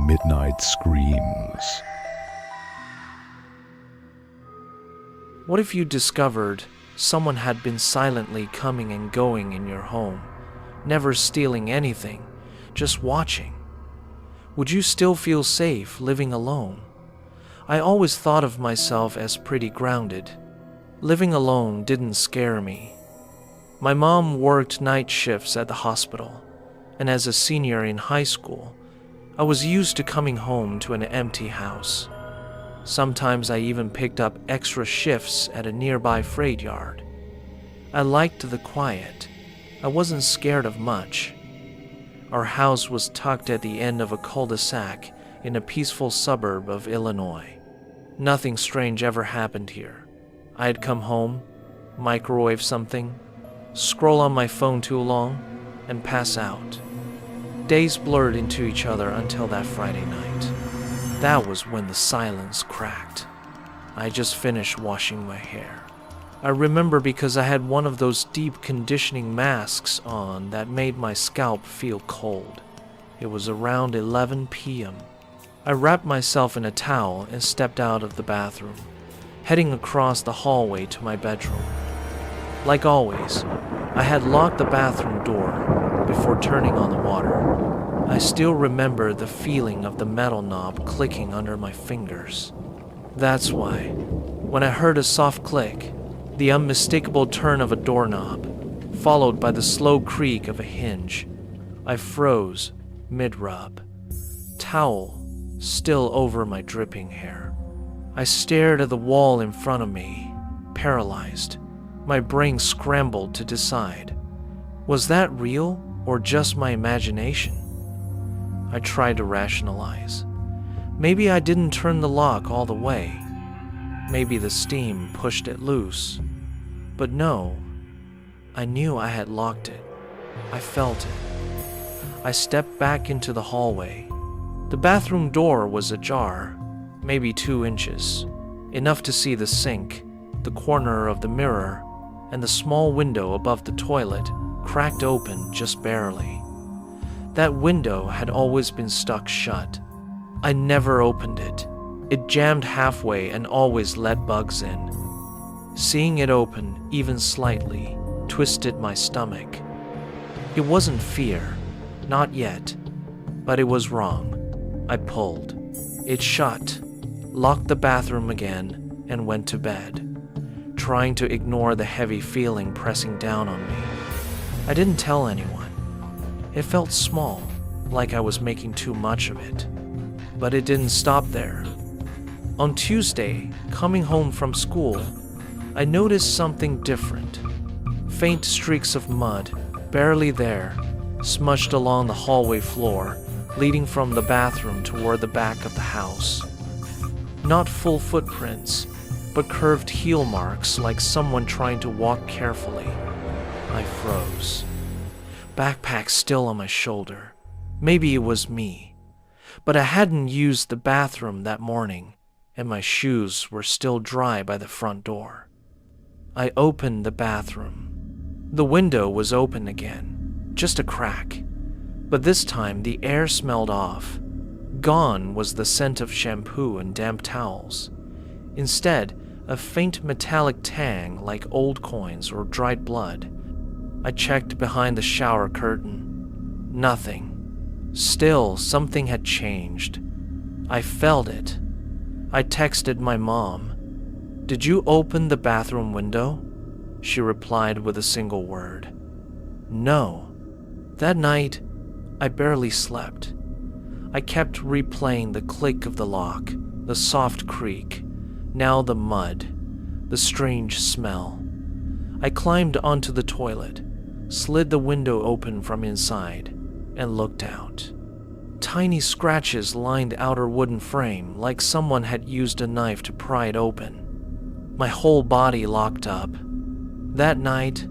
midnight screams. What if you discovered someone had been silently coming and going in your home, never stealing anything, just watching? Would you still feel safe living alone? I always thought of myself as pretty grounded. Living alone didn't scare me. My mom worked night shifts at the hospital, and as a senior in high school, I was used to coming home to an empty house. Sometimes I even picked up extra shifts at a nearby freight yard. I liked the quiet. I wasn't scared of much. Our house was tucked at the end of a cul-de-sac in a peaceful suburb of Illinois. Nothing strange ever happened here. I'd come home, microwave something, scroll on my phone too long, and pass out. Days blurred into each other until that Friday night. That was when the silence cracked. I just finished washing my hair. I remember because I had one of those deep conditioning masks on that made my scalp feel cold. It was around 11 p.m. I wrapped myself in a towel and stepped out of the bathroom, heading across the hallway to my bedroom. Like always, I had locked the bathroom door before turning on the water. I still remember the feeling of the metal knob clicking under my fingers. That's why, when I heard a soft click, the unmistakable turn of a doorknob, followed by the slow creak of a hinge, I froze mid-rub, towel still over my dripping hair. I stared at the wall in front of me, paralyzed. My brain scrambled to decide, was that real or just my imagination? I tried to rationalize. Maybe I didn't turn the lock all the way. Maybe the steam pushed it loose. But no, I knew I had locked it. I felt it. I stepped back into the hallway. The bathroom door was ajar, maybe 2 inches, enough to see the sink, the corner of the mirror, and the small window above the toilet cracked open just barely. That window had always been stuck shut. I never opened it. It jammed halfway and always let bugs in. Seeing it open, even slightly, twisted my stomach. It wasn't fear, not yet, but it was wrong. I pulled. It shut, locked the bathroom again, and went to bed, trying to ignore the heavy feeling pressing down on me. I didn't tell anyone. It felt small, like I was making too much of it. But it didn't stop there. On Tuesday, coming home from school, I noticed something different. Faint streaks of mud, barely there, smudged along the hallway floor, leading from the bathroom toward the back of the house. Not full footprints, but curved heel marks like someone trying to walk carefully. I froze. Backpack still on my shoulder. Maybe it was me. But I hadn't used the bathroom that morning, and my shoes were still dry by the front door. I opened the bathroom. The window was open again, just a crack. But this time the air smelled off. Gone was the scent of shampoo and damp towels. Instead, a faint metallic tang like old coins or dried blood. I checked behind the shower curtain. Nothing. Still, something had changed. I felt it. I texted my mom. "Did you open the bathroom window?" She replied with a single word. "No." That night, I barely slept. I kept replaying the click of the lock, the soft creak, now the mud, the strange smell. I climbed onto the toilet, slid the window open from inside, and looked out. Tiny scratches lined outer wooden frame like someone had used a knife to pry it open. My whole body locked up. That night,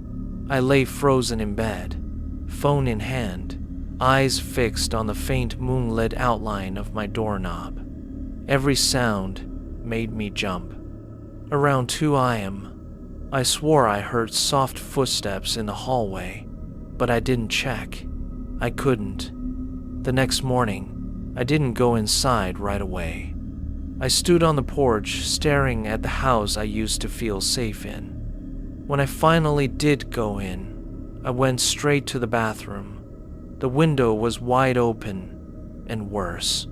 I lay frozen in bed, phone in hand, eyes fixed on the faint moonlit outline of my doorknob. Every sound made me jump. Around 2 a.m., I swore I heard soft footsteps in the hallway, but I didn't check. I couldn't. The next morning, I didn't go inside right away. I stood on the porch, staring at the house I used to feel safe in. When I finally did go in, I went straight to the bathroom. The window was wide open, and worse.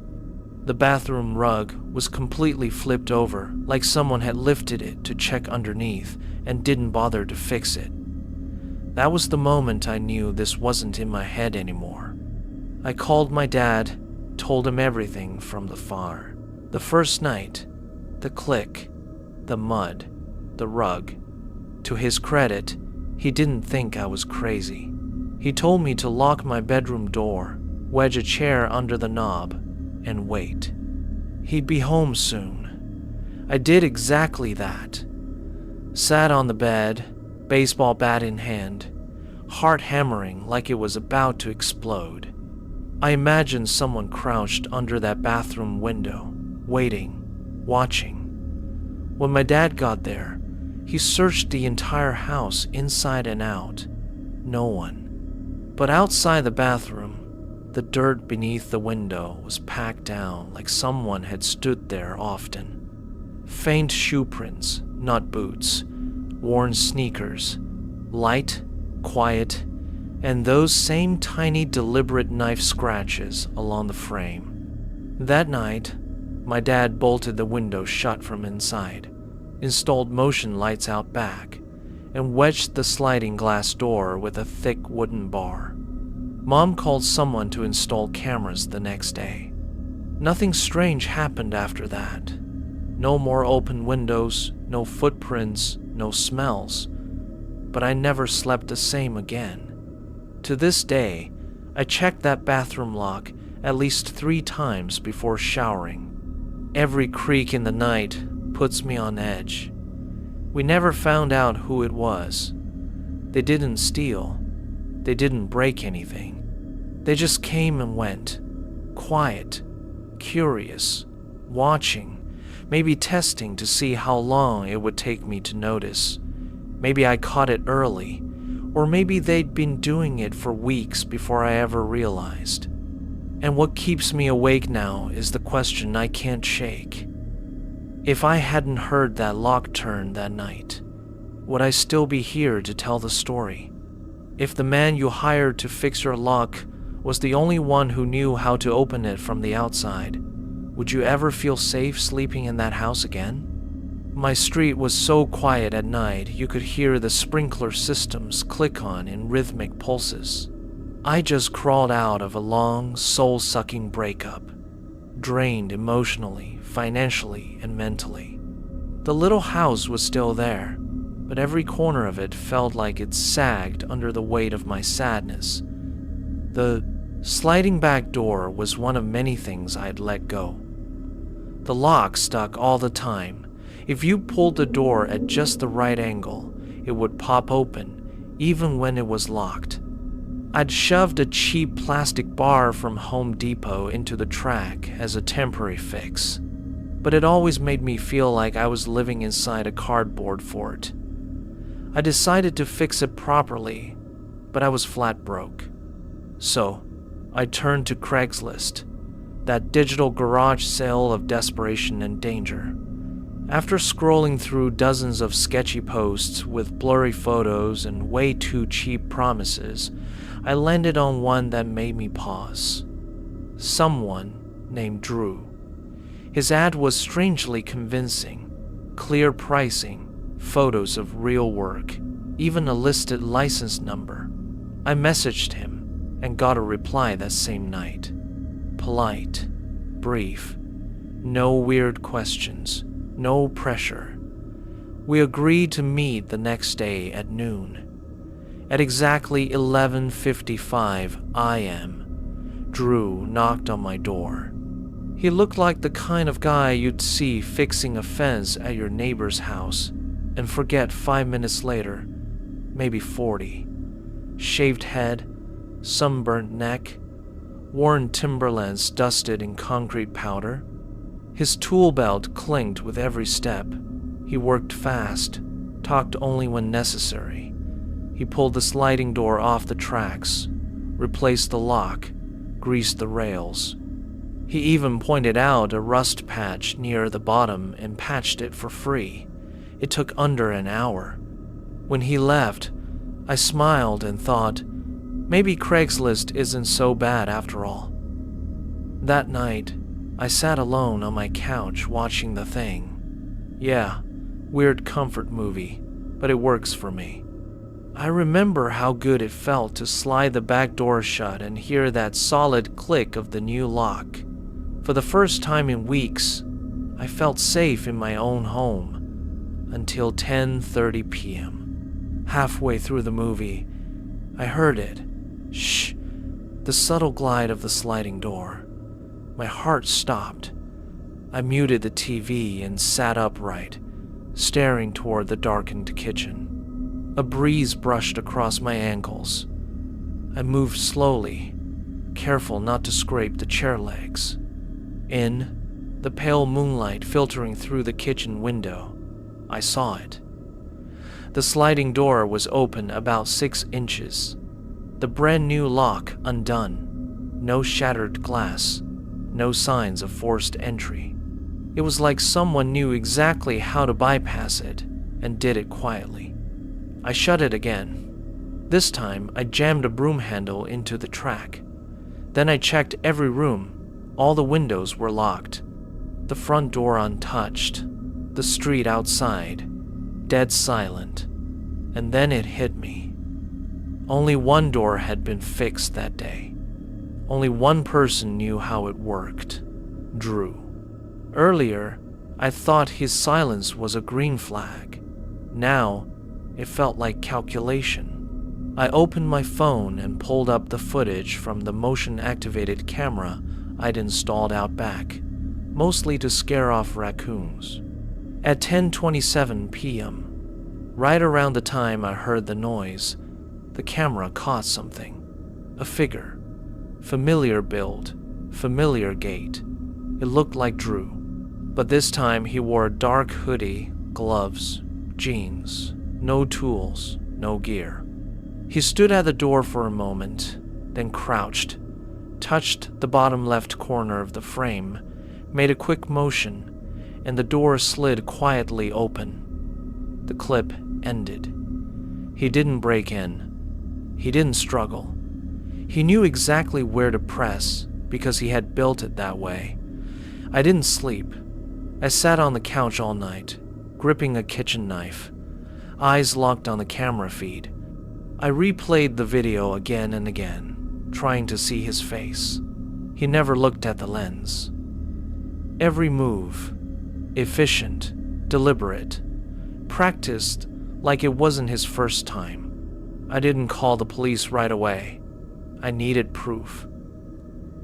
The bathroom rug was completely flipped over, like someone had lifted it to check underneath and didn't bother to fix it. That was the moment I knew this wasn't in my head anymore. I called my dad, told him everything from the far. The first night, the click, the mud, the rug. To his credit, he didn't think I was crazy. He told me to lock my bedroom door, wedge a chair under the knob, and wait. He'd be home soon. I did exactly that. Sat on the bed, baseball bat in hand, heart hammering like it was about to explode. I imagined someone crouched under that bathroom window, waiting, watching. When my dad got there, he searched the entire house inside and out. No one. But outside the bathroom, the dirt beneath the window was packed down like someone had stood there often. Faint shoe prints, not boots, worn sneakers, light, quiet, and those same tiny deliberate knife scratches along the frame. That night, my dad bolted the window shut from inside, installed motion lights out back, and wedged the sliding glass door with a thick wooden bar. Mom called someone to install cameras the next day. Nothing strange happened after that. No more open windows, no footprints, no smells. But I never slept the same again. To this day, I check that bathroom lock at least 3 times before showering. Every creak in the night puts me on edge. We never found out who it was. They didn't steal. They didn't break anything. They just came and went, quiet, curious, watching, maybe testing to see how long it would take me to notice. Maybe I caught it early, or maybe they'd been doing it for weeks before I ever realized. And what keeps me awake now is the question I can't shake. If I hadn't heard that lock turn that night, would I still be here to tell the story? If the man you hired to fix your lock was the only one who knew how to open it from the outside, would you ever feel safe sleeping in that house again? My street was so quiet at night you could hear the sprinkler systems click on in rhythmic pulses. I just crawled out of a long, soul-sucking breakup, drained emotionally, financially, and mentally. The little house was still there, but every corner of it felt like it sagged under the weight of my sadness. The sliding back door was one of many things I'd let go. The lock stuck all the time. If you pulled the door at just the right angle, it would pop open, even when it was locked. I'd shoved a cheap plastic bar from Home Depot into the track as a temporary fix, but it always made me feel like I was living inside a cardboard fort. I decided to fix it properly, but I was flat broke. So, I turned to Craigslist, that digital garage sale of desperation and danger. After scrolling through dozens of sketchy posts with blurry photos and way too cheap promises, I landed on one that made me pause. Someone named Drew. His ad was strangely convincing. Clear pricing, photos of real work, even a listed license number. I messaged him and got a reply that same night. Polite, brief, no weird questions, no pressure. We agreed to meet the next day at noon. At exactly 11:55 a.m., Drew knocked on my door. He looked like the kind of guy you'd see fixing a fence at your neighbor's house and forget 5 minutes later, maybe 40. Shaved head, sunburnt neck, worn Timberlands dusted in concrete powder. His tool belt clinked with every step. He worked fast, talked only when necessary. He pulled the sliding door off the tracks, replaced the lock, greased the rails. He even pointed out a rust patch near the bottom and patched it for free. It took under an hour. When he left, I smiled and thought, maybe Craigslist isn't so bad after all. That night, I sat alone on my couch watching The Thing. Yeah, weird comfort movie, but it works for me. I remember how good it felt to slide the back door shut and hear that solid click of the new lock. For the first time in weeks, I felt safe in my own home until 10:30 p.m. Halfway through the movie, I heard it. Shh, the subtle glide of the sliding door. My heart stopped. I muted the TV and sat upright, staring toward the darkened kitchen. A breeze brushed across my ankles. I moved slowly, careful not to scrape the chair legs. In, the pale moonlight filtering through the kitchen window, I saw it. The sliding door was open about 6 inches. The brand new lock undone. No shattered glass. No signs of forced entry. It was like someone knew exactly how to bypass it and did it quietly. I shut it again. This time, I jammed a broom handle into the track. Then I checked every room. All the windows were locked. The front door untouched. The street outside, dead silent. And then it hit me. Only one door had been fixed that day. Only one person knew how it worked. Drew. Earlier, I thought his silence was a green flag. Now, it felt like calculation. I opened my phone and pulled up the footage from the motion-activated camera I'd installed out back, mostly to scare off raccoons. At 10:27 p.m., right around the time I heard the noise, the camera caught something. A figure. Familiar build, familiar gait. It looked like Drew, but this time he wore a dark hoodie, gloves, jeans, no tools, no gear. He stood at the door for a moment, then crouched, touched the bottom left corner of the frame, made a quick motion, and the door slid quietly open. The clip ended. He didn't break in. He didn't struggle. He knew exactly where to press because he had built it that way. I didn't sleep. I sat on the couch all night, gripping a kitchen knife, eyes locked on the camera feed. I replayed the video again and again, trying to see his face. He never looked at the lens. Every move, efficient, deliberate, practiced like it wasn't his first time. I didn't call the police right away. I needed proof.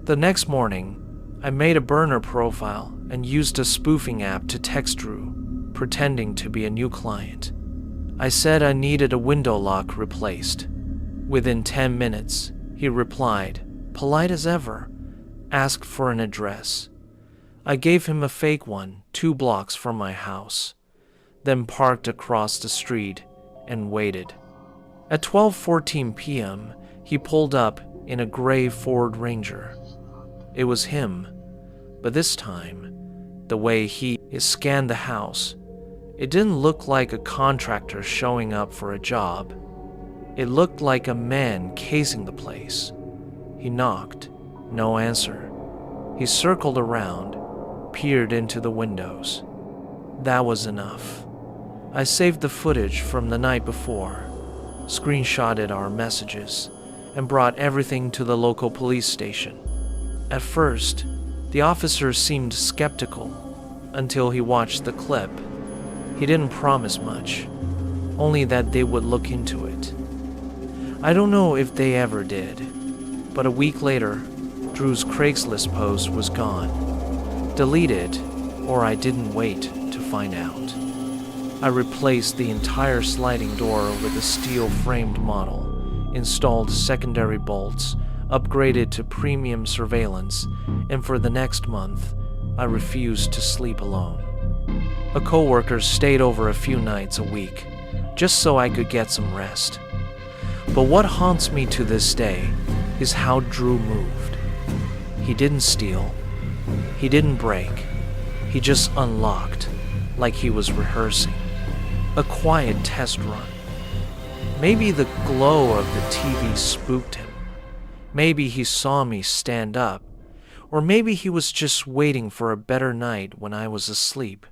The next morning, I made a burner profile and used a spoofing app to text Drew, pretending to be a new client. I said I needed a window lock replaced. Within 10 minutes, he replied, polite as ever, asked for an address. I gave him a fake one 2 blocks from my house, then parked across the street and waited. At 12:14 p.m., he pulled up in a gray Ford Ranger. It was him, but this time, the way he scanned the house, it didn't look like a contractor showing up for a job. It looked like a man casing the place. He knocked. No answer. He circled around, peered into the windows. That was enough. I saved the footage from the night before, screenshotted our messages, and brought everything to the local police station. At first, the officer seemed skeptical until he watched the clip. He didn't promise much, only that they would look into it. I don't know if they ever did, but a week later, Drew's Craigslist post was gone. Deleted, or I didn't wait to find out. I replaced the entire sliding door with a steel-framed model, installed secondary bolts, upgraded to premium surveillance, and for the next month, I refused to sleep alone. A coworker stayed over a few nights a week, just so I could get some rest. But what haunts me to this day is how Drew moved. He didn't steal, He didn't break. He just unlocked, like he was rehearsing. A quiet test run. Maybe the glow of the TV spooked him. Maybe he saw me stand up. Or maybe he was just waiting for a better night when I was asleep,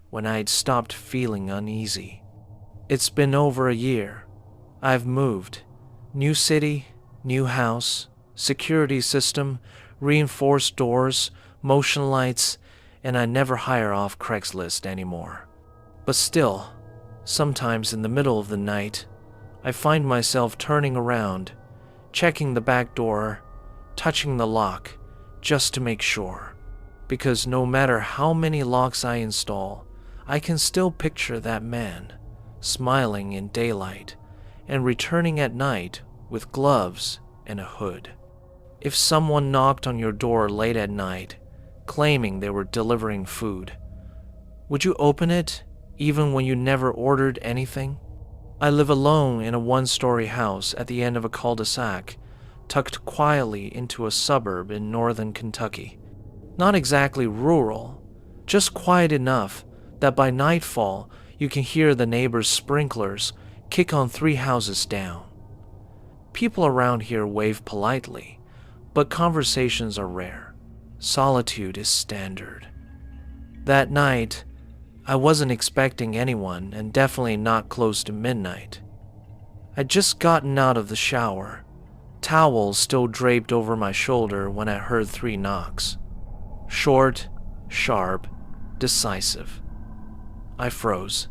when I'd stopped feeling uneasy. It's been over a year. I've moved. New city, new house, security system, reinforced doors, motion lights, and I never hire off Craigslist anymore. But still, sometimes in the middle of the night, I find myself turning around, checking the back door, touching the lock, just to make sure. Because no matter how many locks I install, I can still picture that man, smiling in daylight, and returning at night with gloves and a hood. If someone knocked on your door late at night, claiming they were delivering food, would you open it, even when you never ordered anything? I live alone in a one-story house at the end of a cul-de-sac, tucked quietly into a suburb in northern Kentucky. Not exactly rural, just quiet enough that by nightfall you can hear the neighbors' sprinklers kick on 3 houses down. People around here wave politely, but conversations are rare. Solitude is standard. That night, I wasn't expecting anyone and definitely not close to midnight. I'd just gotten out of the shower, towels still draped over my shoulder when I heard 3 knocks. Short, sharp, decisive. I froze.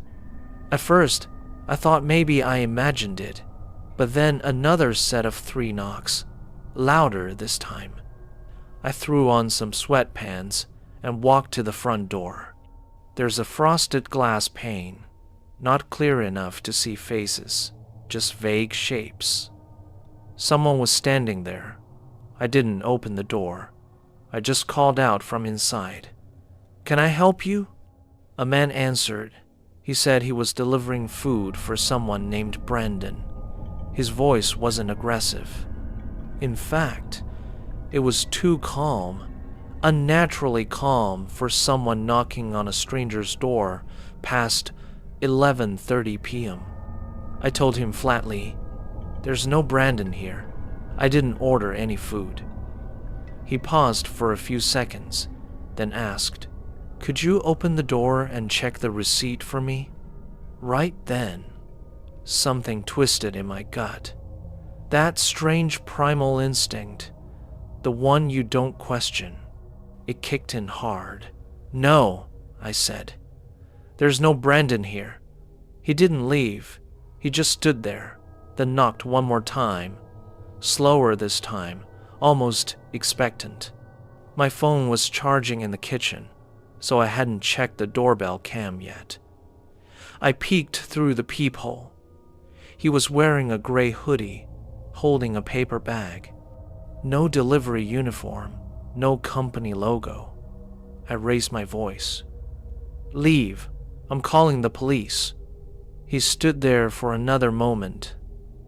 At first, I thought maybe I imagined it, but then another set of 3 knocks, louder this time. I threw on some sweatpants and walked to the front door. There's a frosted glass pane, not clear enough to see faces, just vague shapes. Someone was standing there. I didn't open the door. I just called out from inside. "Can I help you?" A man answered. He said he was delivering food for someone named Brandon. His voice wasn't aggressive. In fact, it was too calm, unnaturally calm for someone knocking on a stranger's door past 11:30 p.m. I told him flatly, "There's no Brandon here. I didn't order any food." He paused for a few seconds, then asked, "Could you open the door and check the receipt for me?" Right then, something twisted in my gut. That strange primal instinct, the one you don't question. It kicked in hard. "No," I said. "There's no Brandon here. He didn't leave. He just stood there, then knocked one more time. Slower this time, almost expectant. My phone was charging in the kitchen, so I hadn't checked the doorbell cam yet. I peeked through the peephole. He was wearing a gray hoodie, holding a paper bag. No delivery uniform, no company logo. I raised my voice. "Leave. I'm calling the police." He stood there for another moment,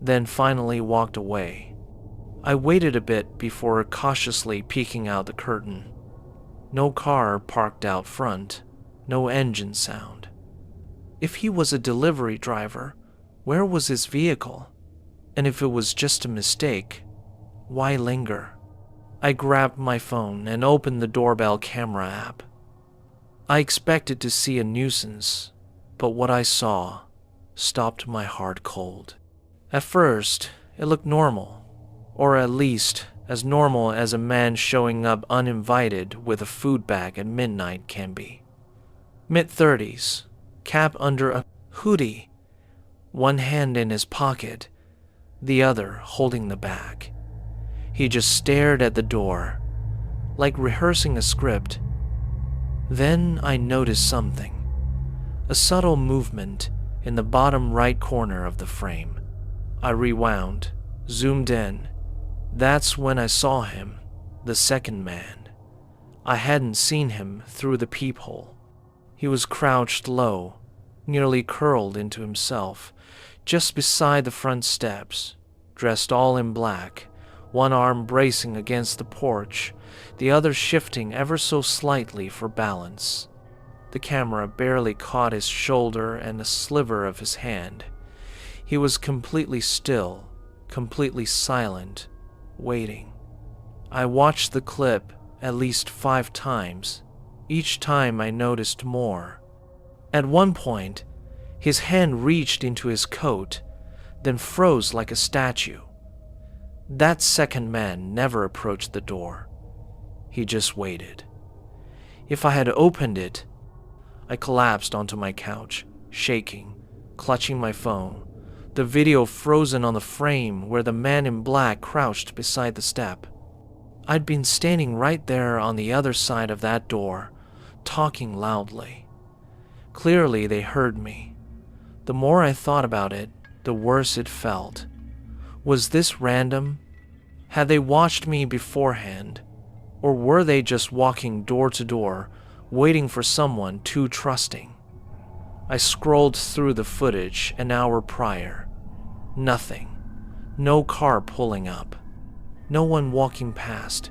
then finally walked away. I waited a bit before cautiously peeking out the curtain. No car parked out front, no engine sound. If he was a delivery driver, where was his vehicle? And if it was just a mistake, why linger? I grabbed my phone and opened the doorbell camera app. I expected to see a nuisance, but what I saw stopped my heart cold. At first, it looked normal, or at least as normal as a man showing up uninvited with a food bag at midnight can be. Mid-30s, cap under a hoodie, one hand in his pocket, the other holding the bag. He just stared at the door, like rehearsing a script. Then I noticed something, a subtle movement in the bottom right corner of the frame. I rewound, zoomed in. That's when I saw him, the second man. I hadn't seen him through the peephole. He was crouched low, nearly curled into himself, just beside the front steps, dressed all in black, one arm bracing against the porch, the other shifting ever so slightly for balance. The camera barely caught his shoulder and a sliver of his hand. He was completely still, completely silent, waiting. I watched the clip at least 5 times. Each time I noticed more. At one point, his hand reached into his coat, then froze like a statue. That second man never approached the door. He just waited. If I had opened it, I collapsed onto my couch, shaking, clutching my phone, the video frozen on the frame where the man in black crouched beside the step. I'd been standing right there on the other side of that door, talking loudly. Clearly they heard me. The more I thought about it, the worse it felt. Was this random? Had they watched me beforehand? Or were they just walking door to door, waiting for someone too trusting? I scrolled through the footage an hour prior. Nothing. No car pulling up. No one walking past.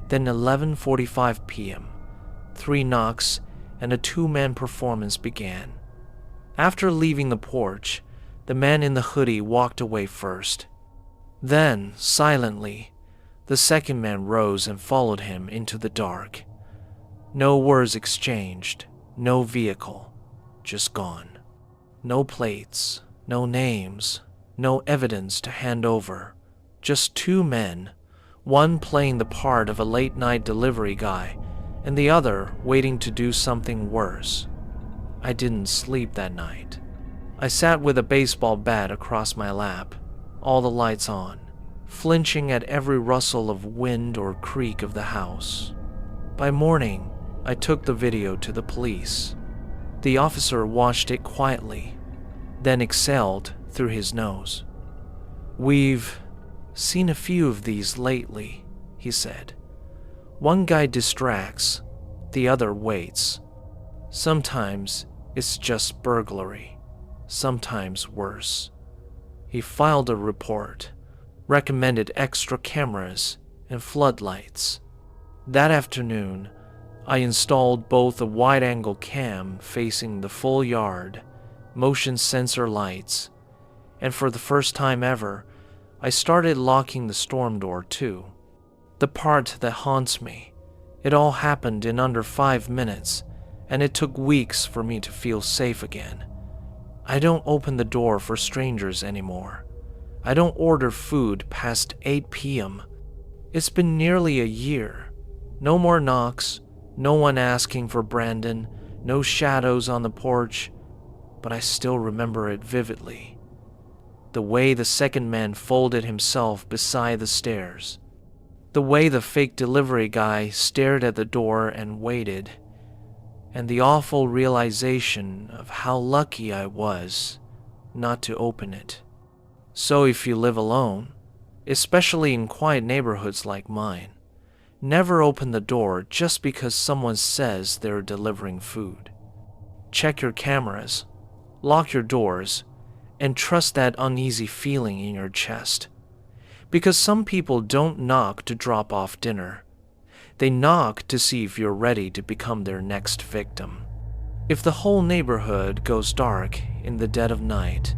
Then 11:45 p.m. 3 knocks and a 2-man performance began. After leaving the porch, the man in the hoodie walked away first. Then, silently, the second man rose and followed him into the dark. No words exchanged, no vehicle, just gone. No plates, no names, no evidence to hand over. Just 2 men, one playing the part of a late-night delivery guy, and the other waiting to do something worse. I didn't sleep that night. I sat with a baseball bat across my lap, all the lights on, flinching at every rustle of wind or creak of the house. By morning, I took the video to the police. The officer watched it quietly, then exhaled through his nose. "We've seen a few of these lately," he said. "One guy distracts, the other waits. Sometimes it's just burglary, sometimes worse." He filed a report, recommended extra cameras and floodlights. That afternoon, I installed both a wide-angle cam facing the full yard, motion sensor lights, and for the first time ever, I started locking the storm door too. The part that haunts me, it all happened in under 5 minutes, and it took weeks for me to feel safe again. I don't open the door for strangers anymore. I don't order food past 8 p.m. It's been nearly a year. No more knocks, no one asking for Brandon, no shadows on the porch, but I still remember it vividly. The way the second man folded himself beside the stairs. The way the fake delivery guy stared at the door and waited. And the awful realization of how lucky I was not to open it. So if you live alone, especially in quiet neighborhoods like mine, never open the door just because someone says they're delivering food. Check your cameras, lock your doors, and trust that uneasy feeling in your chest. Because some people don't knock to drop off dinner. They knock to see if you're ready to become their next victim. If the whole neighborhood goes dark in the dead of night,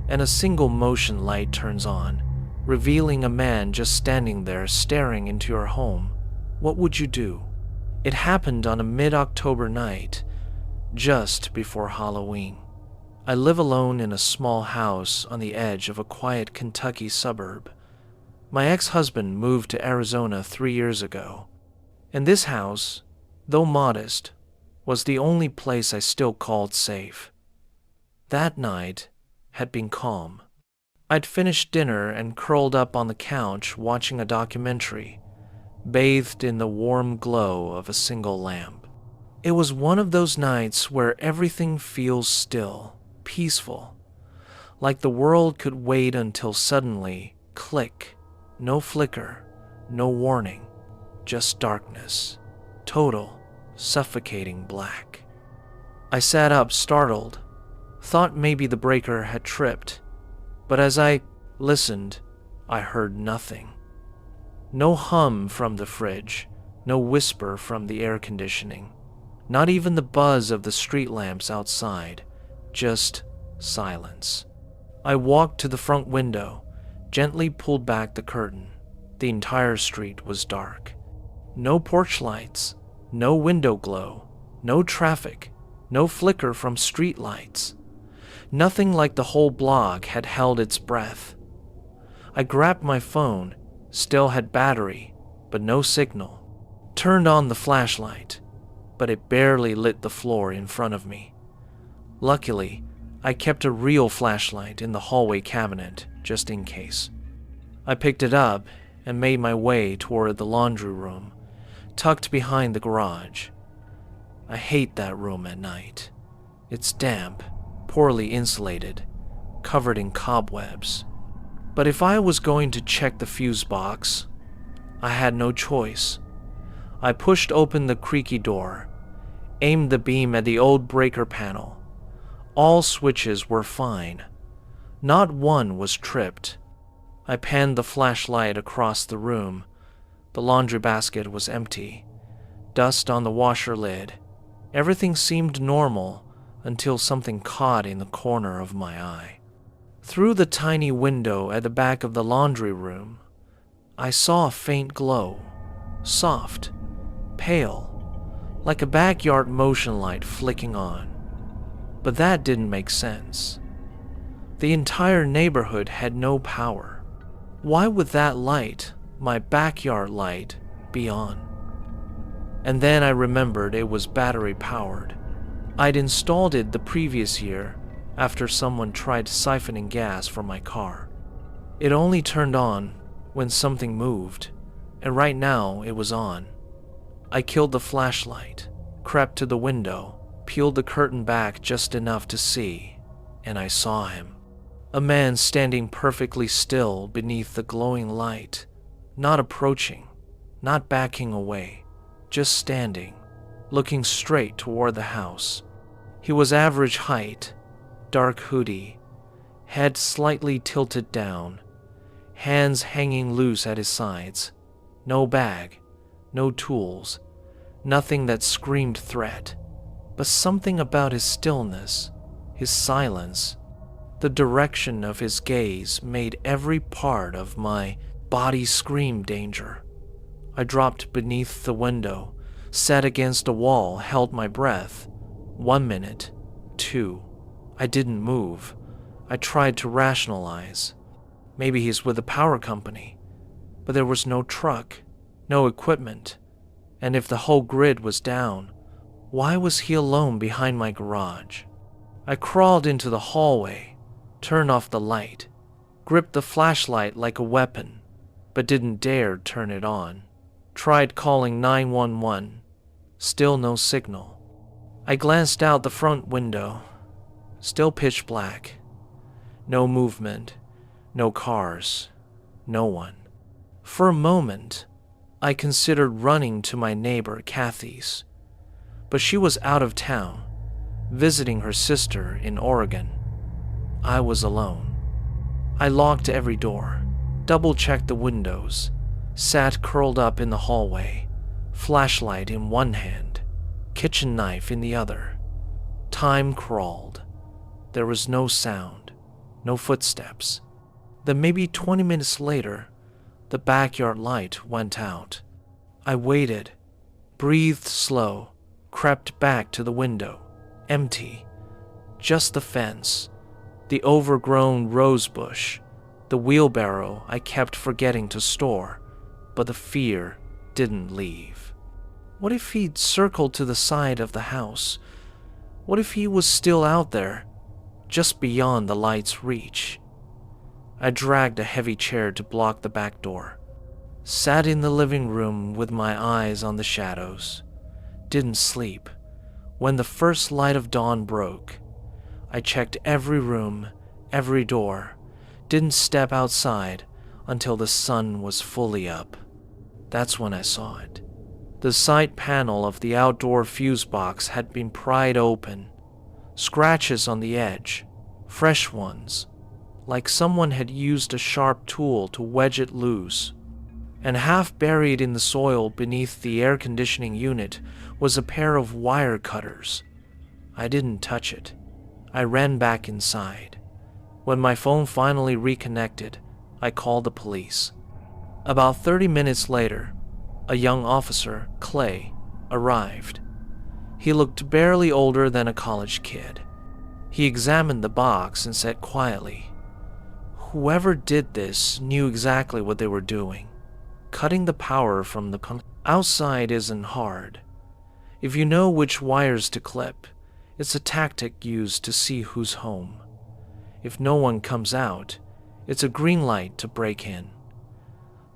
and a single motion light turns on, revealing a man just standing there staring into your home, what would you do? It happened on a mid-October night, just before Halloween. I live alone in a small house on the edge of a quiet Kentucky suburb. My ex-husband moved to Arizona 3 years ago, and this house, though modest, was the only place I still called safe. That night had been calm. I'd finished dinner and curled up on the couch watching a documentary, bathed in the warm glow of a single lamp. It was one of those nights where everything feels still, peaceful, like the world could wait until suddenly, click, no flicker, no warning, just darkness, total, suffocating black. I sat up startled, thought maybe the breaker had tripped, but as I listened, I heard nothing. No hum from the fridge, no whisper from the air conditioning, not even the buzz of the street lamps outside, just silence. I walked to the front window, gently pulled back the curtain. The entire street was dark. No porch lights, no window glow, no traffic, no flicker from street lights. Nothing like the whole block had held its breath. I grabbed my phone, still had battery, but no signal. Turned on the flashlight, but it barely lit the floor in front of me. Luckily, I kept a real flashlight in the hallway cabinet, just in case. I picked it up and made my way toward the laundry room, tucked behind the garage. I hate that room at night. It's damp, poorly insulated, covered in cobwebs. But if I was going to check the fuse box, I had no choice. I pushed open the creaky door, aimed the beam at the old breaker panel. All switches were fine. Not one was tripped. I panned the flashlight across the room. The laundry basket was empty. Dust on the washer lid. Everything seemed normal until something caught in the corner of my eye. Through the tiny window at the back of the laundry room, I saw a faint glow, soft, pale, like a backyard motion light flicking on. But that didn't make sense. The entire neighborhood had no power. Why would that light, my backyard light, be on? And then I remembered it was battery powered. I'd installed it the previous year after someone tried siphoning gas from my car. It only turned on when something moved, and right now it was on. I killed the flashlight, crept to the window, peeled the curtain back just enough to see, and I saw him. A man standing perfectly still beneath the glowing light, not approaching, not backing away, just standing, looking straight toward the house. He was average height, dark hoodie, head slightly tilted down, hands hanging loose at his sides, no bag, no tools, nothing that screamed threat, but something about his stillness, his silence, the direction of his gaze made every part of my body scream danger. I dropped beneath the window, sat against a wall, held my breath. 1 minute, 2. I didn't move. I tried to rationalize. Maybe he's with the power company. But there was no truck, no equipment. And if the whole grid was down, why was he alone behind my garage? I crawled into the hallway, turned off the light, gripped the flashlight like a weapon, but didn't dare turn it on. Tried calling 911. Still no signal. I glanced out the front window. Still pitch black. No movement, no cars, no one. For a moment, I considered running to my neighbor Kathy's, but she was out of town, visiting her sister in Oregon. I was alone. I locked every door, double-checked the windows, sat curled up in the hallway, flashlight in one hand, kitchen knife in the other. Time crawled. There was no sound, no footsteps. Then maybe 20 minutes later, the backyard light went out. I waited, breathed slow, crept back to the window. Empty. Just the fence, the overgrown rose bush, the wheelbarrow I kept forgetting to store, but the fear didn't leave. What if he'd circled to the side of the house? What if he was still out there, just beyond the light's reach? I dragged a heavy chair to block the back door, sat in the living room with my eyes on the shadows, didn't sleep. When the first light of dawn broke, I checked every room, every door, didn't step outside until the sun was fully up. That's when I saw it. The side panel of the outdoor fuse box had been pried open, scratches on the edge, fresh ones, like someone had used a sharp tool to wedge it loose. and half buried in the soil beneath the air conditioning unit was a pair of wire cutters. I didn't touch it. I ran back inside. When my phone finally reconnected, I called the police. About 30 minutes later, a young officer, Clay, arrived. He looked barely older than a college kid. He examined the box and said quietly, "Whoever did this knew exactly what they were doing. Cutting the power from the outside isn't hard. If you know which wires to clip, it's a tactic used to see who's home. If no one comes out, it's a green light to break in."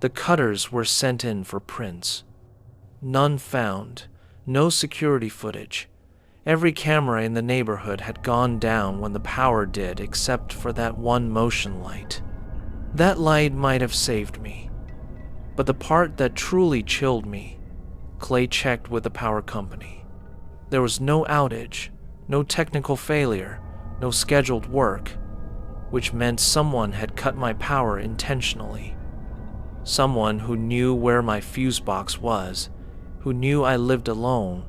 The cutters were sent in for prints. None found, no security footage. Every camera in the neighborhood had gone down when the power did, except for that one motion light. That light might have saved me. But the part that truly chilled me, Clay checked with the power company. There was no outage, no technical failure, no scheduled work, which meant someone had cut my power intentionally. Someone who knew where my fuse box was, who knew I lived alone,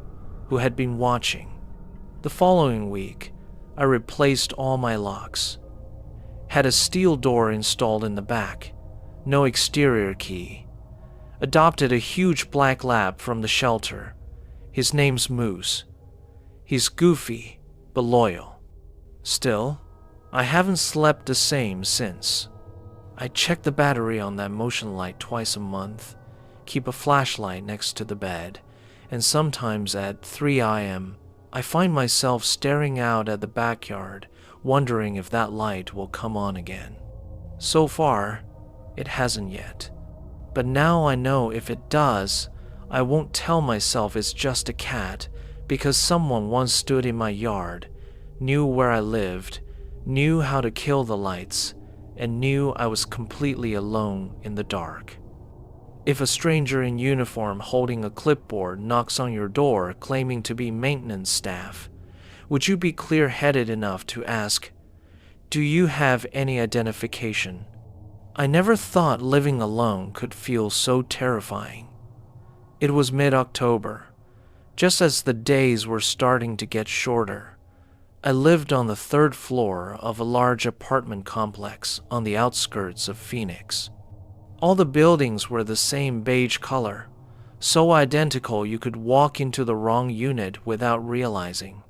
who had been watching. The following week, I replaced all my locks. Had a steel door installed in the back, no exterior key. Adopted a huge black lab from the shelter. His name's Moose. He's goofy, but loyal. Still, I haven't slept the same since. I check the battery on that motion light twice a month, keep a flashlight next to the bed, and sometimes at 3 a.m., I find myself staring out at the backyard, wondering if that light will come on again. So far, it hasn't yet. But now I know if it does, I won't tell myself it's just a cat, because someone once stood in my yard, knew where I lived, knew how to kill the lights, and knew I was completely alone in the dark. If a stranger in uniform holding a clipboard knocks on your door claiming to be maintenance staff, would you be clear-headed enough to ask, "Do you have any identification?" I never thought living alone could feel so terrifying. It was mid-October, just as the days were starting to get shorter. I lived on the 3rd floor of a large apartment complex on the outskirts of Phoenix. All the buildings were the same beige color, so identical you could walk into the wrong unit without realizing.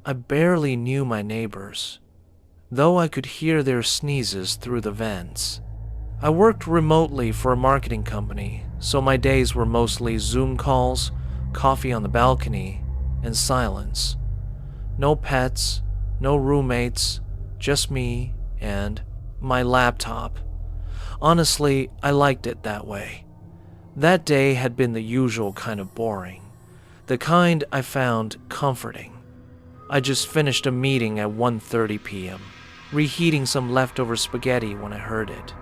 I barely knew my neighbors, though I could hear their sneezes through the vents. I worked remotely for a marketing company, so my days were mostly Zoom calls, coffee on the balcony, and silence. No pets, no roommates, just me and my laptop. Honestly, I liked it that way. That day had been the usual kind of boring, the kind I found comforting. I just finished a meeting at 1:30 p.m., reheating some leftover spaghetti when I heard it.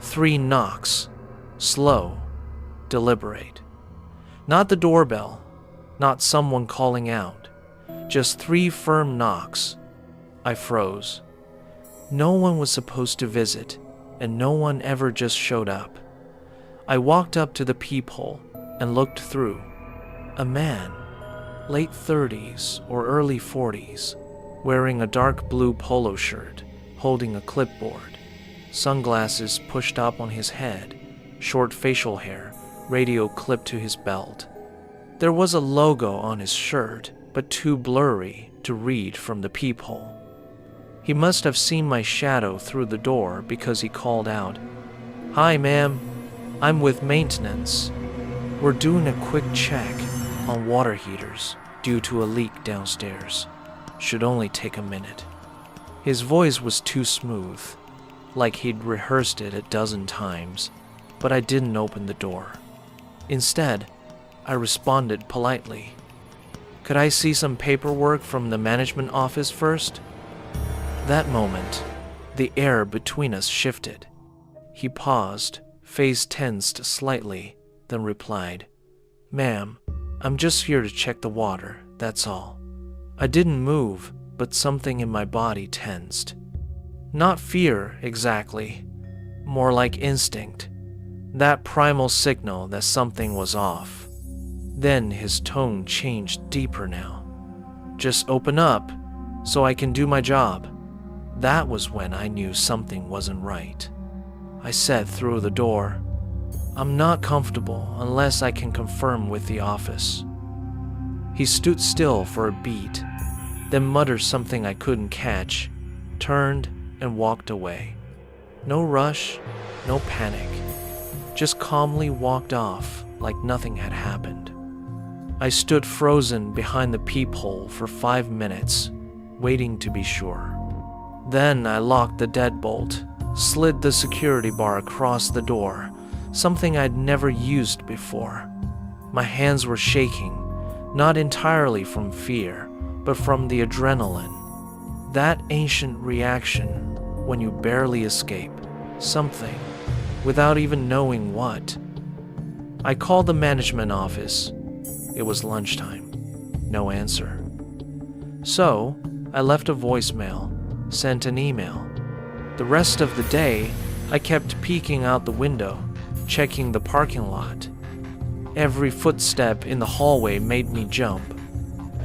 3 knocks, slow, deliberate. Not the doorbell, not someone calling out, just 3 firm knocks. I froze. No one was supposed to visit, and no one ever just showed up. I walked up to the peephole and looked through. A man, late 30s or early 40s, wearing a dark blue polo shirt, holding a clipboard, sunglasses pushed up on his head, short facial hair, radio clipped to his belt. There was a logo on his shirt, but too blurry to read from the peephole. He must have seen my shadow through the door because he called out, "Hi, ma'am. I'm with maintenance. We're doing a quick check on water heaters due to a leak downstairs. Should only take a minute." His voice was too smooth, like he'd rehearsed it a dozen times, but I didn't open the door. Instead, I responded politely. "Could I see some paperwork from the management office first?" That moment, the air between us shifted. He paused, face tensed slightly, then replied, "Ma'am, I'm just here to check the water, that's all." I didn't move, but something in my body tensed. Not fear, exactly. More like instinct. That primal signal that something was off. Then his tone changed deeper now. Just open up so I can do my job. That was when I knew something wasn't right. I said through the door, I'm not comfortable unless I can confirm with the office. He stood still for a beat, then muttered something I couldn't catch, turned and walked away. No rush, no panic, just calmly walked off like nothing had happened. I stood frozen behind the peephole for 5 minutes, waiting to be sure. Then I locked the deadbolt, slid the security bar across the door, something I'd never used before. My hands were shaking, not entirely from fear, but from the adrenaline. That ancient reaction when you barely escape something without even knowing what. I called the management office. It was lunchtime. No answer. So, I left a voicemail, sent an email. The rest of the day, I kept peeking out the window, checking the parking lot. Every footstep in the hallway made me jump.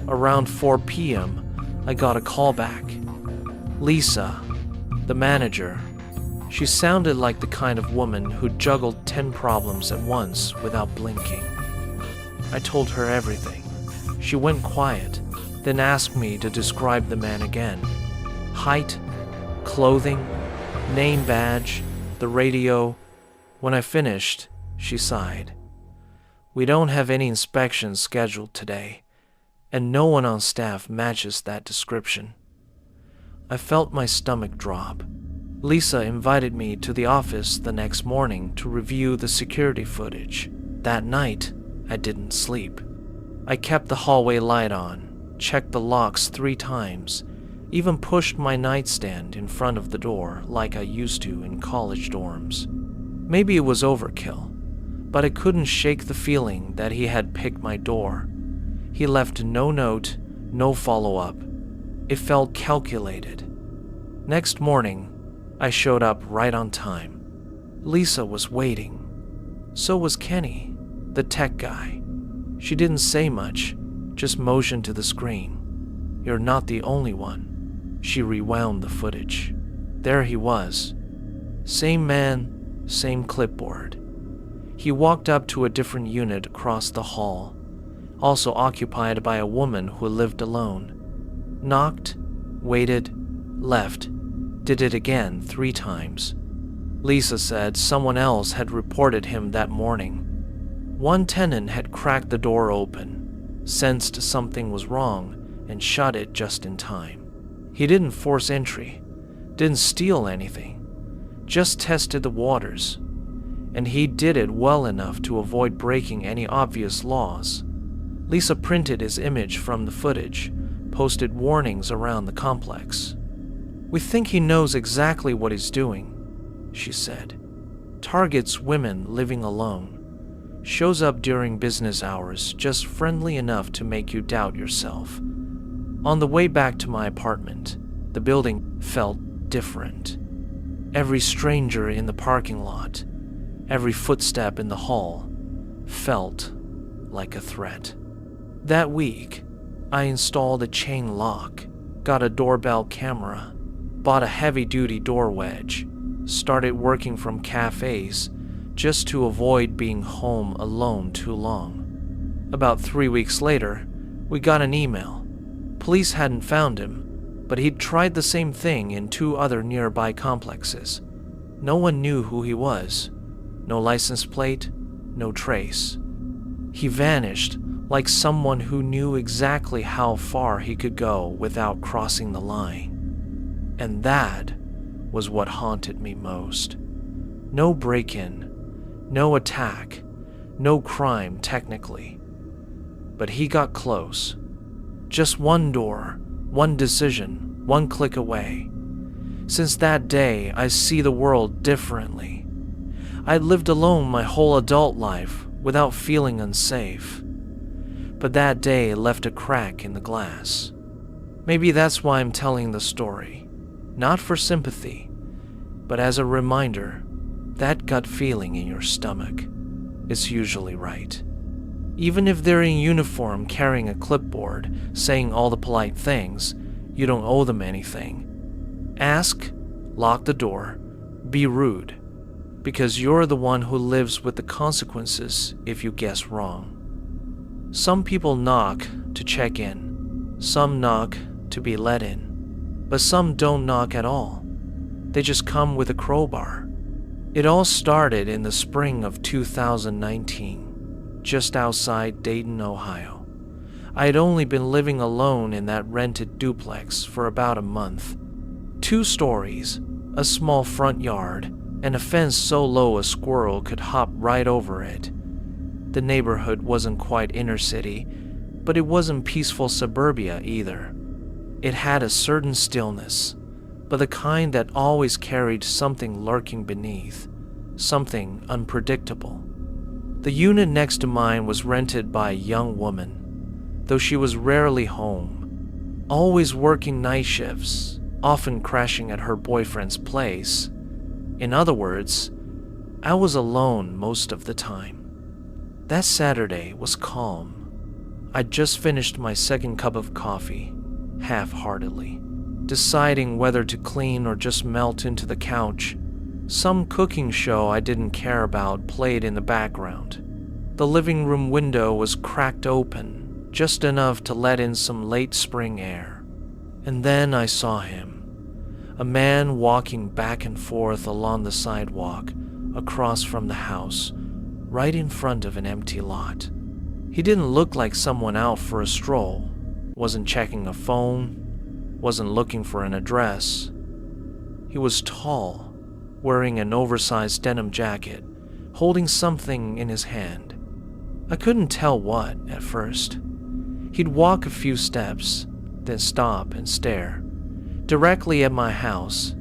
Around 4 p.m., I got a call back. Lisa, the manager. She sounded like the kind of woman who juggled 10 problems at once without blinking. I told her everything. She went quiet, then asked me to describe the man again. Height, clothing, name badge, the radio. When I finished, she sighed. We don't have any inspections scheduled today, and no one on staff matches that description. I felt my stomach drop. Lisa invited me to the office the next morning to review the security footage. That night, I didn't sleep. I kept the hallway light on, checked the locks 3 times, even pushed my nightstand in front of the door like I used to in college dorms. Maybe it was overkill, but I couldn't shake the feeling that he had picked my door. He left no note, no follow-up. It felt calculated. Next morning, I showed up right on time. Lisa was waiting. So was Kenny, the tech guy. She didn't say much, just motioned to the screen. You're not the only one. She rewound the footage. There he was. Same man, same clipboard. He walked up to a different unit across the hall, also occupied by a woman who lived alone. Knocked, waited, left, did it again 3 times. Lisa said someone else had reported him that morning. One tenant had cracked the door open, sensed something was wrong, and shut it just in time. He didn't force entry, didn't steal anything, just tested the waters. And he did it well enough to avoid breaking any obvious laws. Lisa printed his image from the footage, posted warnings around the complex. We think he knows exactly what he's doing, she said. Targets women living alone. Shows up during business hours, just friendly enough to make you doubt yourself. On the way back to my apartment, the building felt different. Every stranger in the parking lot, every footstep in the hall, felt like a threat. That week, I installed a chain lock, got a doorbell camera, bought a heavy-duty door wedge, started working from cafes just to avoid being home alone too long. About 3 weeks later, we got an email. Police hadn't found him, but he'd tried the same thing in 2 other nearby complexes. No one knew who he was. No license plate, no trace. He vanished like someone who knew exactly how far he could go without crossing the line. And that was what haunted me most. No break-in, no attack, no crime technically. But he got close. Just one door, one decision, one click away. Since that day, I see the world differently. I'd lived alone my whole adult life without feeling unsafe. But that day left a crack in the glass. Maybe that's why I'm telling the story. Not for sympathy, but as a reminder That gut feeling in your stomach is usually right. Even if they're in uniform carrying a clipboard saying all the polite things, you don't owe them anything. Ask, lock the door, be rude, because you're the one who lives with the consequences if you guess wrong. Some people knock to check in, some knock to be let in, but some don't knock at all. They just come with a crowbar. It all started in the spring of 2019, just outside Dayton, Ohio. I had only been living alone in that rented duplex for about a month. 2 stories, a small front yard, and a fence so low a squirrel could hop right over it. The neighborhood wasn't quite inner city, but it wasn't peaceful suburbia either. It had a certain stillness, but the kind that always carried something lurking beneath, something unpredictable. The unit next to mine was rented by a young woman, though she was rarely home, always working night shifts, often crashing at her boyfriend's place. In other words, I was alone most of the time. That Saturday was calm. I'd just finished my second cup of coffee, half-heartedly, deciding whether to clean or just melt into the couch. Some cooking show I didn't care about played in the background. The living room window was cracked open, just enough to let in some late spring air. And then I saw him, a man walking back and forth along the sidewalk across from the house, right in front of an empty lot. He didn't look like someone out for a stroll, wasn't checking a phone, wasn't looking for an address. He was tall, wearing an oversized denim jacket, holding something in his hand. I couldn't tell what at first. He'd walk a few steps, then stop and stare, directly at my house.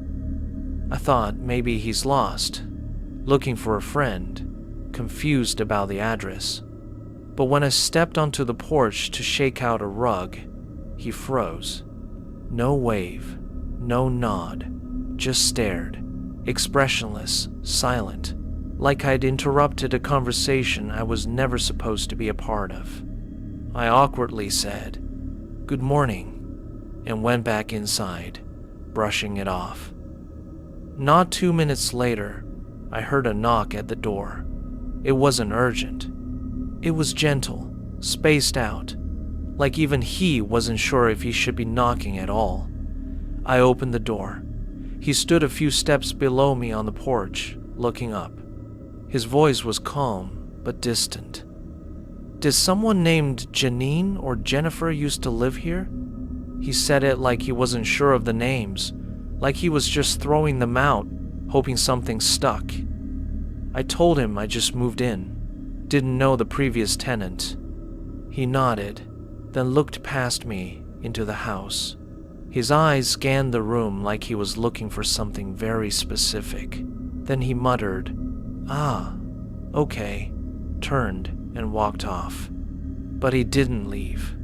I thought maybe he's lost, looking for a friend, confused about the address. But when I stepped onto the porch to shake out a rug, he froze. No wave, no nod, just stared, expressionless, silent, like I'd interrupted a conversation I was never supposed to be a part of. I awkwardly said, "Good morning," and went back inside, brushing it off. Not 2 minutes later, I heard a knock at the door. It wasn't urgent. It was gentle, spaced out, like even he wasn't sure if he should be knocking at all. I opened the door. He stood a few steps below me on the porch, looking up. His voice was calm, but distant. "Did someone named Janine or Jennifer used to live here?" He said it like he wasn't sure of the names, like he was just throwing them out, hoping something stuck. I told him I just moved in, didn't know the previous tenant. He nodded, then looked past me into the house. His eyes scanned the room like he was looking for something very specific. Then he muttered, "Ah, okay," turned and walked off. But he didn't leave.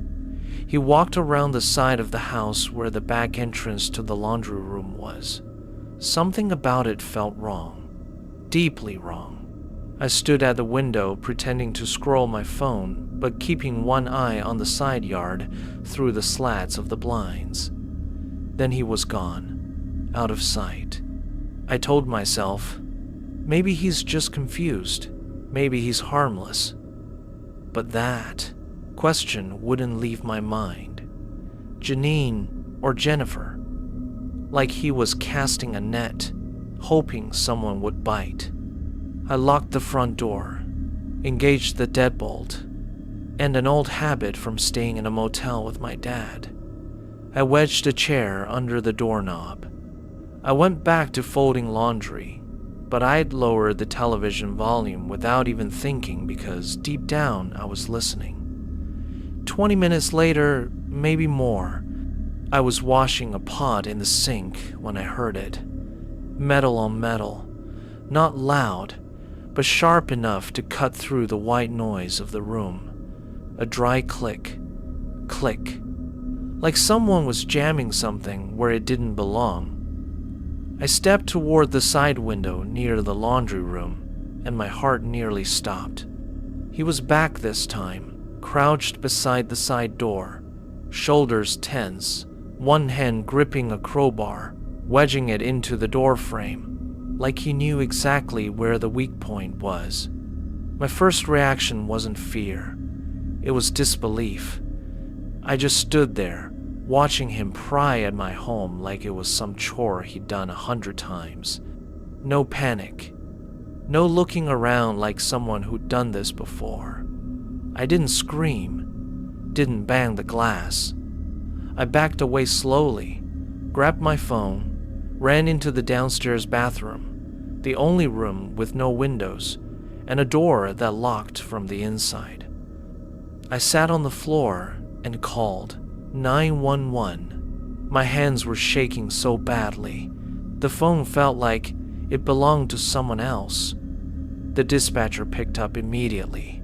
He walked around the side of the house where the back entrance to the laundry room was. Something about it felt wrong, deeply wrong. I stood at the window pretending to scroll my phone, but keeping one eye on the side yard through the slats of the blinds. Then he was gone, out of sight. I told myself, maybe he's just confused, maybe he's harmless. But that question wouldn't leave my mind. Janine or Jennifer, like he was casting a net, hoping someone would bite. I locked the front door, engaged the deadbolt, and an old habit from staying in a motel with my dad. I wedged a chair under the doorknob. I went back to folding laundry, but I'd lowered the television volume without even thinking because deep down I was listening. 20 minutes later, maybe more, I was washing a pot in the sink when I heard it. Metal on metal, not loud, but sharp enough to cut through the white noise of the room. A dry click, click, like someone was jamming something where it didn't belong. I stepped toward the side window near the laundry room, and my heart nearly stopped. He was back this time, crouched beside the side door, shoulders tense, one hand gripping a crowbar, wedging it into the door frame, like he knew exactly where the weak point was. My first reaction wasn't fear. It was disbelief. I just stood there, watching him pry at my home like it was some chore he'd done 100 times. No panic. No looking around like someone who'd done this before. I didn't scream, didn't bang the glass. I backed away slowly, grabbed my phone, ran into the downstairs bathroom, the only room with no windows, and a door that locked from the inside. I sat on the floor and called 911. My hands were shaking so badly, the phone felt like it belonged to someone else. The dispatcher picked up immediately.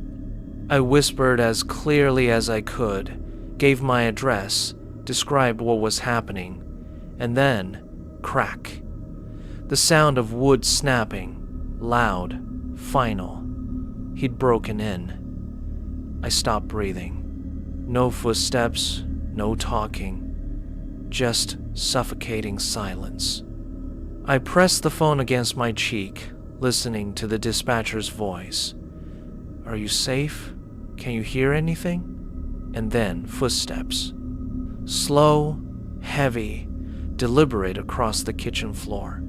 I whispered as clearly as I could, gave my address, described what was happening, and then, crack. The sound of wood snapping, loud, final. He'd broken in. I stopped breathing. No footsteps, no talking, just suffocating silence. I pressed the phone against my cheek, listening to the dispatcher's voice. "Are you safe? Can you hear anything?" And then footsteps. Slow, heavy, deliberate across the kitchen floor.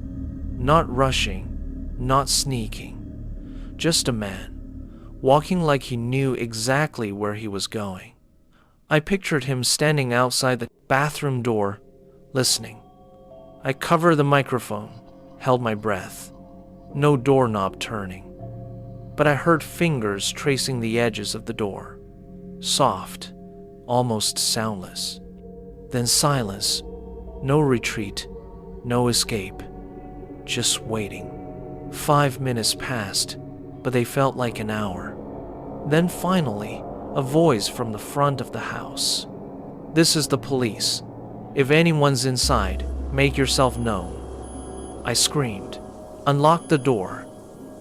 Not rushing, not sneaking. Just a man, walking like he knew exactly where he was going. I pictured him standing outside the bathroom door, listening. I covered the microphone, held my breath. No doorknob turning. But I heard fingers tracing the edges of the door. Soft, almost soundless. Then silence. No retreat, no escape. Just waiting. 5 minutes passed, but they felt like an hour. Then finally, a voice from the front of the house. "This is the police. If anyone's inside, make yourself known." I screamed, unlocked the door,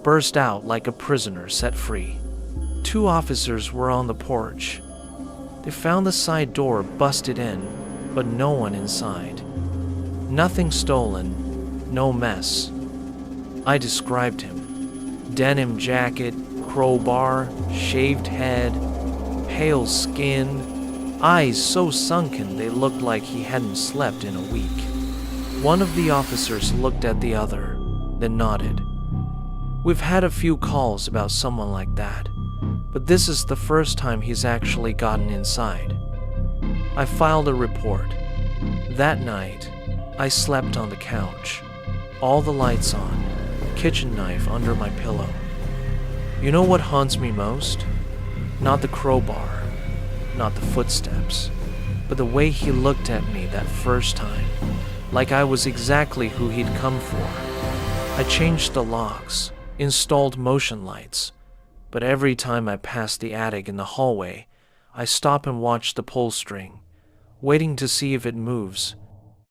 burst out like a prisoner set free. 2 officers were on the porch. They found the side door busted in, but no one inside. Nothing stolen, no mess. I described him. Denim jacket, crowbar, shaved head, pale skin, eyes so sunken they looked like he hadn't slept in a week. One of the officers looked at the other, then nodded. "We've had a few calls about someone like that, but this is the first time he's actually gotten inside." I filed a report. That night, I slept on the couch, all the lights on, kitchen knife under my pillow. You know what haunts me most? Not the crowbar, not the footsteps, but the way he looked at me that first time, like I was exactly who he'd come for. I changed the locks, installed motion lights, but every time I passed the attic in the hallway, I stop and watch the pull string, waiting to see if it moves,